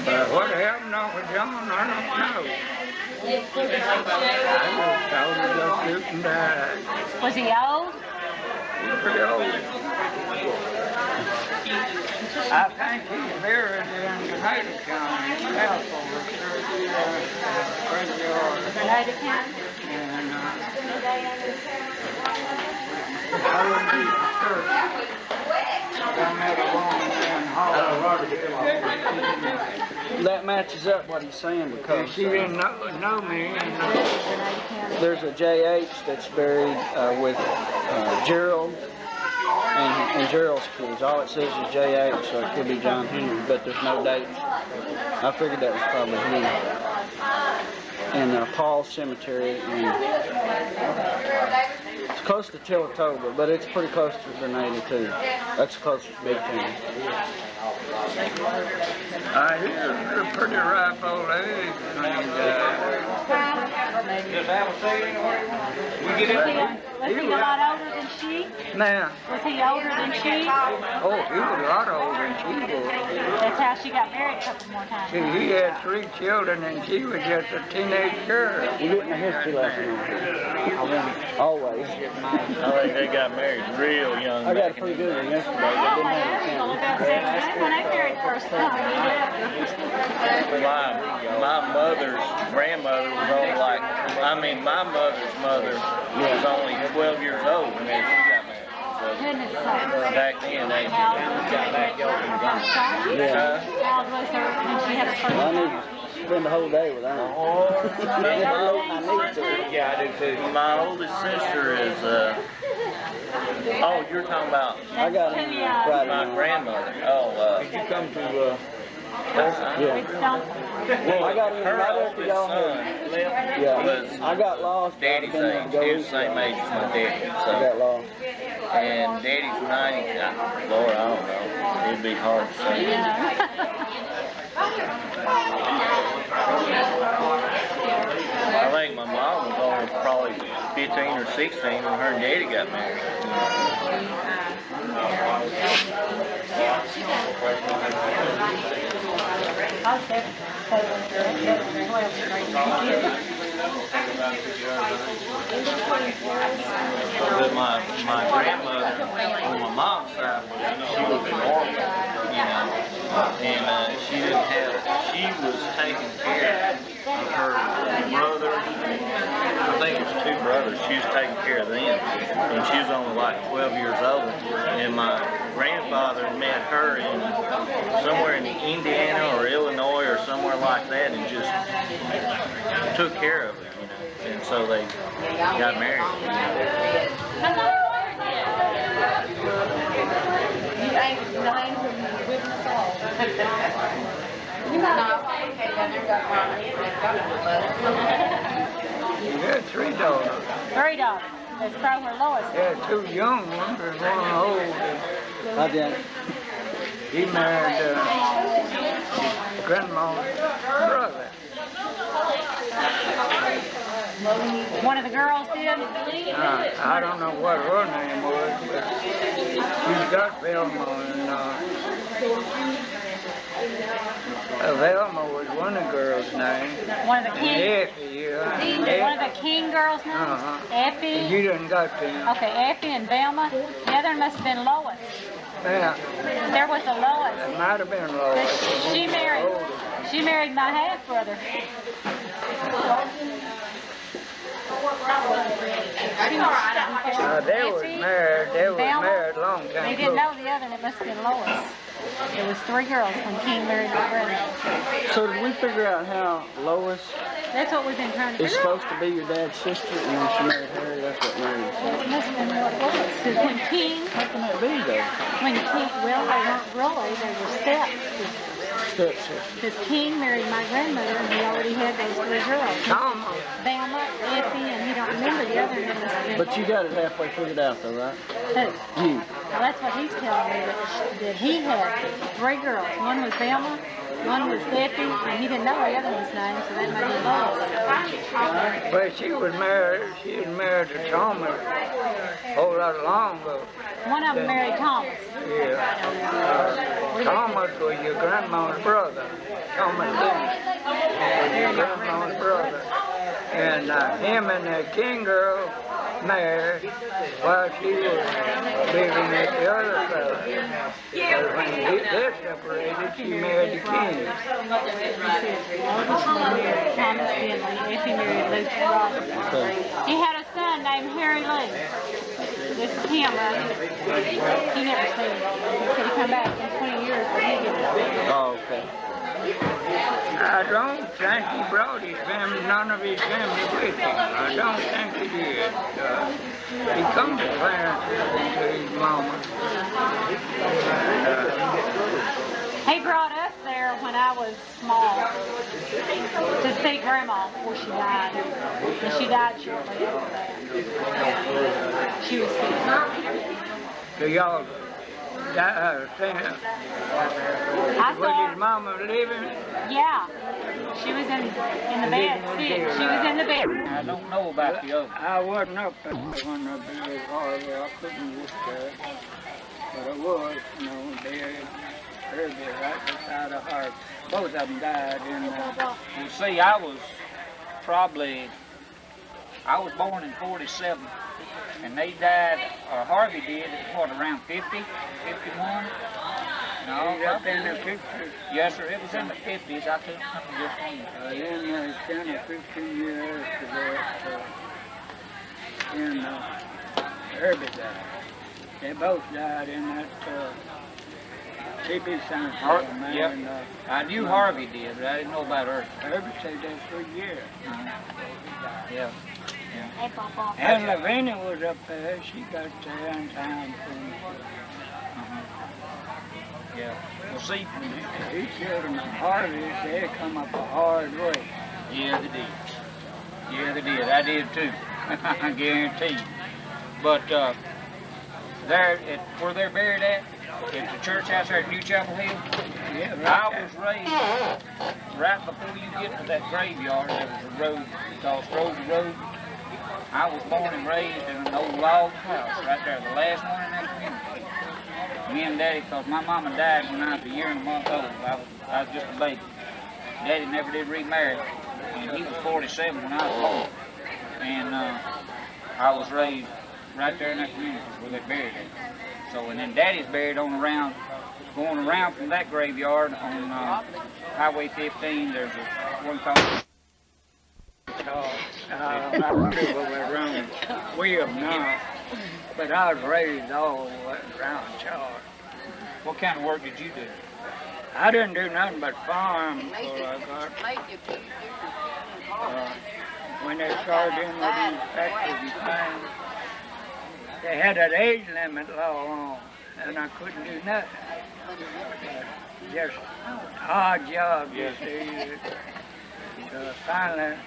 But what happened to Uncle John, I don't know. I just told her just shoot and died. Was he old? He's pretty old. I think he's buried in Grenada County, south over there. Grenada County? And I wouldn't be disturbed. I met a woman in Hollywood. That matches up what he's saying because She didn't know me. And, there's a JH that's buried with Gerald and Gerald's kids. All it says is JH, so it could be John Henry, but there's no dates. I figured that was probably him. In Paul's Cemetery, and it's close to Chilatoga, but it's pretty close to Grenada too. That's the closest big town. he's a pretty ripe old age when he died. Was he a lot older than she? Now, Was he older than she? oh, he was a lot older than she was. That's how she got married a couple more times. See, he had 3 children and she was just a teenage girl. We're getting a history lesson on here. Always. I think they got married real young. I got a pretty good one yesterday. They Oh, didn't my have dad's a only about 7 when I married first time. My mother's grandmother was only like, my mother's mother was only 12 years old when she got married. So Goodness sakes. back then, they How Yeah. old was her when she had a first I need time? to spend the whole day with them. Yeah, I do too. My oldest sister is, oh, you're talking about I got him Friday my night. grandmother. Did you come to, Yeah. well, I got him her right after oldest y'all son Yeah. was I got lost. Daddy's age. He was the same age as my daddy. I got lost. And Daddy's 90. Lord, I don't know. It'd be hard to say. I think my mom was only probably 15 or 16 when her and Daddy got married. But my grandmother on my mom's side, she was normal, and she didn't have, she was taking care of her brothers. I think it was 2 brothers. She was taking care of them, and she was only like 12 years old. And my grandfather met her in somewhere in Indiana or Illinois or somewhere like that, and just took care of her, And so they got married. He had 3 daughters. 3 daughters. Let's throw her lowest. He had 2 young ones and 1 old. I did. He married grandma's brother. One of the girls did? I don't know what her name was, but she's got Velma, and Velma was one of the girls' names. One of the King? Effie, One of the King girls' names? Effie? You didn't got them. Okay, Effie and Velma. The other one must have been Lois. Yeah, There was a Lois. it might have been Lois. She married my half brother. They was married a long time They didn't know the other, and it must have been Lois. There was 3 girls when King married my brother. So did we figure out how Lois That's what we've been trying to is figure out. supposed to be your dad's sister, and when she married Harry, that's what married? It must have been what it was. Because when King, How can that be though? well, they weren't really, they were steps. Stepsister. Because King married my grandmother, and he already had those 3 girls. Tom, Velma, Effie, and he don't remember the other one. Must have been But you got it halfway figured out though, right? Who? You. Well, that's what he's telling me, that he had 3 girls. One was Velma, one was Effie, and he didn't know the other one's name, so that made him Lois. but she was married to Thomas a whole lot long ago. One of them married Thomas. Yeah. Thomas was your grandma's brother. Thomas Dennis, was grandma's brother. And him and the King girl married while she was living with the other fellow. But when they separated, she married the King. Thomas Finley, if he married Lucy Robinson. He had a son named Harry Lee. This is him, right? He never seen him. He said he come back in 20 years, but he didn't see him. Oh, okay. I don't think he brought his family, none of his family with him. I don't think he did. He come to Clarence to his mama. He brought us there when I was small to see Grandma before she died. And she died shortly after that. She was sick. So y'all, was his mama living? Yeah. She was in the bed, sick. She was in the bed. I don't know about the other. I wasn't up there when I buried Harvey. I couldn't look there. But I was, you know, buried Herbie right beside of Harvey. Both of them died in You see, I was born in 47, and they died, or Harvey did, what, around 50, 51? No, up in the 50s. Yes, sir, it was in the 50s. I couldn't remember just when. Then 10 or 15 years after that, then Herbie died. They both died in that TB Center. Yep. I knew Harvey did, but I didn't know about Herbie. Herbie stayed there 3 years. Yeah. Hey, Papa. And Lavinia was up there. She got there in time. Yeah. Well, see, He children of Harvey, they come up a hard way. yeah, they did. Yeah, they did. I did too. I guarantee you. But there, where they're buried at the church house there at New Chapel Hill, Yeah, I was raised right before you get to that graveyard. There was a road called Road Road. I was born and raised in an old log house right there, the last one in that community. Me and Daddy, because my mama died when I was a year and a month old. I was just a baby. Daddy never did remarry, and he was 47 when I was born. And I was raised right there in that community where they buried it. So, and then Daddy's buried going around from that graveyard on Highway 15. There's one called. I don't know what went wrong with them now, but I was raised all around Charles. What kind of work did you do? I didn't do nothing but farm before I got. When they started in with these factories and things, they had that age limit law on, and I couldn't do nothing. Just odd job, you see. So finally,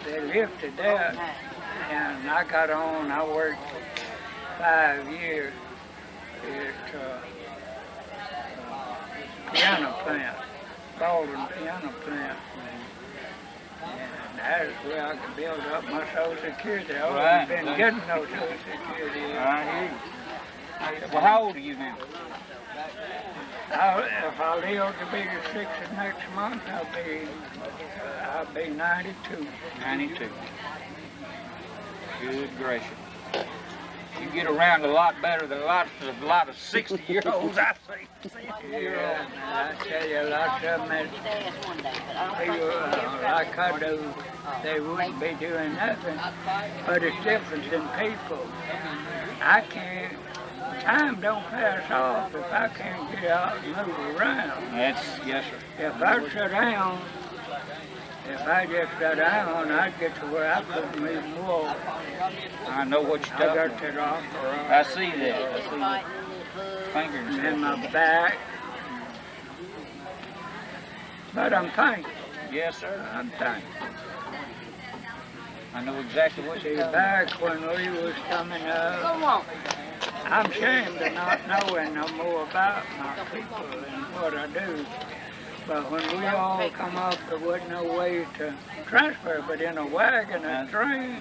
they lifted that, and I got on. I worked 5 years at piano plant, Baldwin piano plant. And that is where I could build up my Social Security. I haven't been getting no Social Security. I hear you. Well, how old are you now? If I live to be the 6th next month, I'll be 92. 92. Good gracious. You get around a lot better than a lot of 60-year-olds I see. Yeah, I tell you, a lot of them, like I do, they wouldn't be doing nothing. But it's different in people. I can't, time don't pass off if I can't get out and move around. Yes, sir. If I sit down, if I just sat down, I'd get to where I couldn't even walk. I know what you're talking I about. got that off. I see that. I see that. Fingers In my back. But I'm thankful. Yes, sir. I'm thankful. I know exactly what See, you're talking back when we was coming up, I'm ashamed of not knowing no more about my people and what I do. But when we all come up, there wasn't no way to transfer, but in a wagon and train.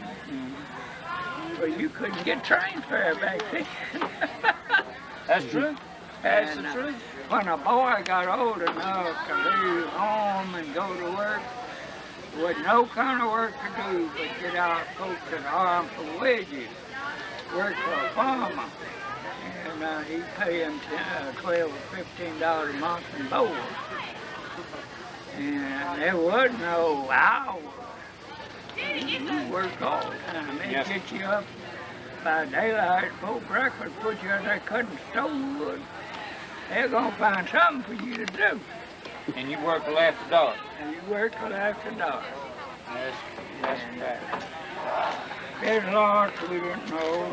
Well, you couldn't get train fare back then. That's true. That's the truth. When a boy got old enough to leave home with no kind of work to do but get out folks that arm for wages, work for a farmer. And he pay him $12 or $15 a month in board. And there was no hours. You work all the time. They get you up by daylight before breakfast, put you out there cutting stone wood. They're going to find something for you to do. And you work till after dark? And you work till after dark. That's bad. There's lots we didn't know.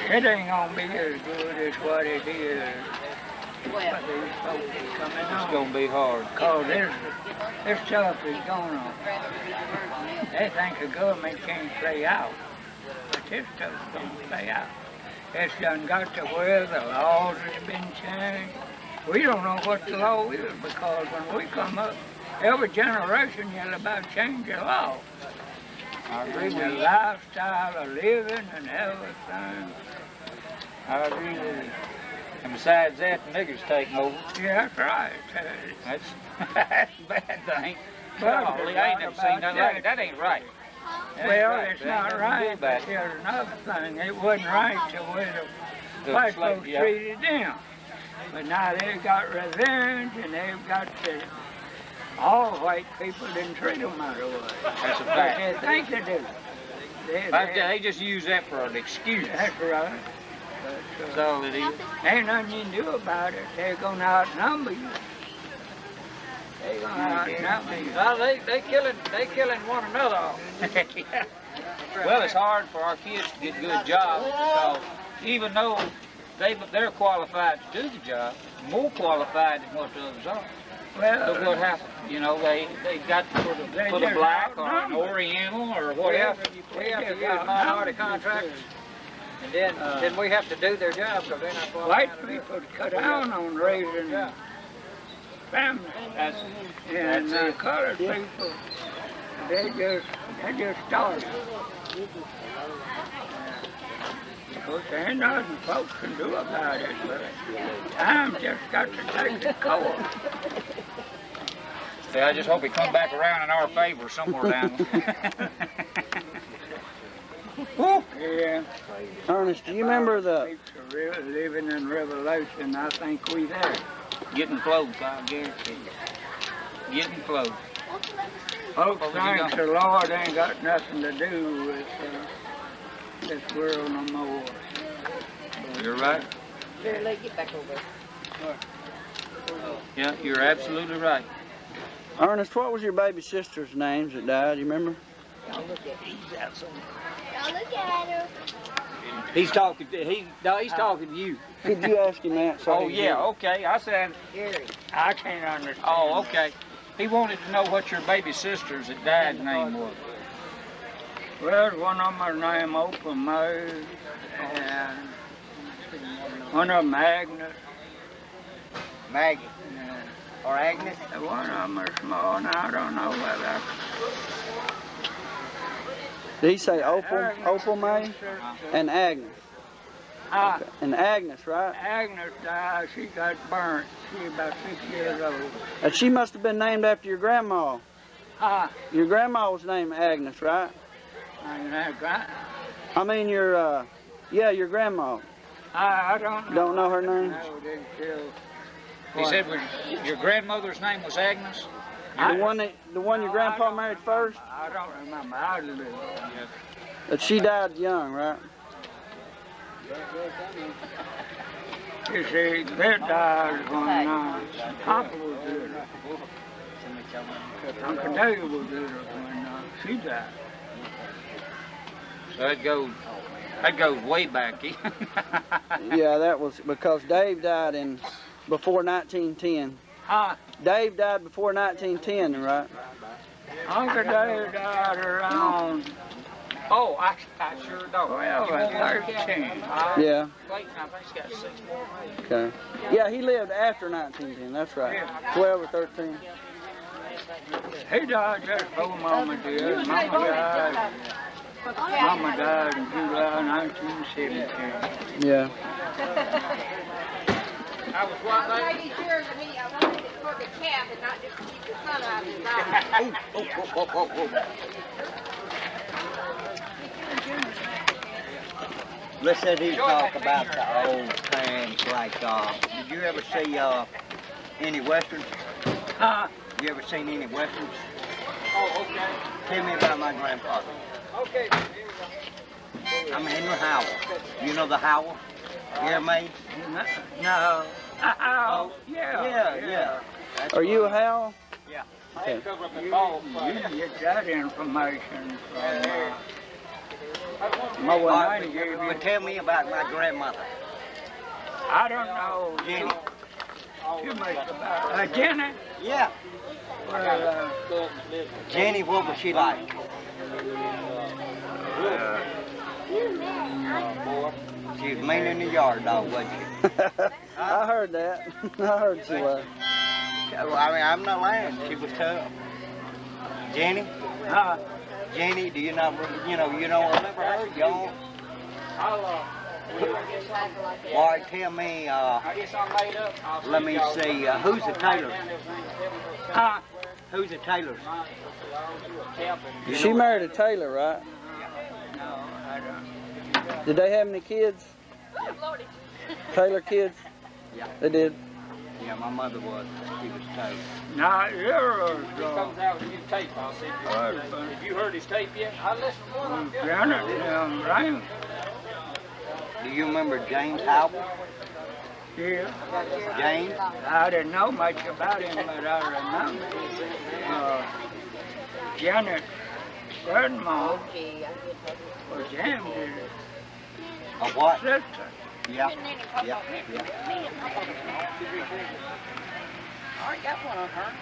It ain't gonna be as good as what it is. But these folks is coming on. It's gonna be hard. Cause this stuff is going on. They think the government can't play out. But this stuff's gonna play out. It's done got to where the laws has been changed. We don't know what the law is because when we come up, every generation yell about changing law. I agree with The you. lifestyle of living and everything. I agree with you. And besides that, the niggers taking over. Yeah, that's right. That's a bad thing. Well, Golly, I ain't never seen nothing like it. That ain't right. That ain't Well, right. it's There ain't not nothing to do right, about but it. there's another thing. It wasn't right the way the white folks yeah. treated them. But now they've got revenge and they've got to, all white people didn't treat them that way. That's a But fact. they think they do. They just use that for an excuse. That's right. But, That's all it is. ain't nothing you can do about it. They're going to outnumber you. They're going to outnumber you. Well, they killing one another off. Well, it's hard for our kids to get good jobs because even though they're qualified to do the job, more qualified than what the others are. Well, Look what happened. You know, they got to put a black or an Oriental or whatever. We have to use minority contractors, and then we have to do their job because they're not qualified. white people cut down on raising families. And colored people, they just started. Because there ain't nothing folks can do about it, but time just got to take the course. See, I just hope it comes back around in our favor somewhere down there. Yeah. Ernest, do you remember the? People are really living in revelation. I think we there. Getting close, I guarantee you. Getting close. Folks What was he think the Lord ain't got nothing to do with this world no more. You're right. Here, let get back over. Yeah, you're absolutely right. Ernest, what was your baby sister's names that died? You remember? Y'all look at her. He's talking to he's talking to you. Could you ask him that? So Oh he yeah, can- okay. I said, Gary. I can't understand. oh okay. He wanted to know what your baby sister's that died name was. Well, one of them was named Open May, and one of them Agnes. Maggie. Or Agnes. And one of them was small, and I don't know whether. Did he say Opal May? And Agnes. And Agnes, right? Agnes died, she got burnt. She was about 6 years old. And she must have been named after your grandma. Ah, Your grandma was named Agnes, right? I mean your grandma. I don't know. Don't know her name? No, they still. He said your grandmother's name was Agnes? The one your grandpa married first? I don't remember. I do. But she died young, right? You see, that died when Papa was there. Uncle Dave was there when she died. So that goes way back. Yeah, that was because Dave died before 1910. Dave died before 1910, right? Uncle Dave died around Oh, I sure don't. 12 or 13. Yeah. Wait, I think he's got 6 more. Okay. Yeah, he lived after 1910. That's right. 12 or 13. He died just before Mama did. Mama died in July 1917. Yeah. I was what, I baby? made sure that I wanted it for the cat and not just to keep the sun out of his eyes. Let's sit here and talk about the old times. Like, did you ever see any westerns? Huh? You ever seen any westerns? Oh, okay. Tell me about my grandfather. Okay. I'm Henry Howell. You know the Howell? You hear me? No. Oh, yeah. Yeah. That's Are you a what- Hal? Yeah. I had to cover up the ball. You get that information from All Moa right, Nightingale. but tell me about my grandmother, I don't know Jenny. too much about Jenny. Yeah. Well, Jenny, what was she like? She was mean in the yard, dog, wasn't she? I heard that. I heard she was. Well, I mean, I'm not lying. She was tough. Jenny, Jenny, do you not, you don't remember her? You don't? All right, tell me, I guess I'm made up. let me see, who's the Taylor? huh? Who's the Taylors? She married a Taylor, right? No, I don't. Did they have any kids? Taylor kids? Yeah. They did. Yeah, my mother was. She was Taylor. Now, yours, He comes out with a new tape, I'll see if have you heard his tape yet? I listened to one. Janet, Brown. Do you remember James Howell? Yeah. James? I didn't know much about him, but I remember. Janet grandma was Jam's A what? sister. Yeah. Yeah. I already got one on her.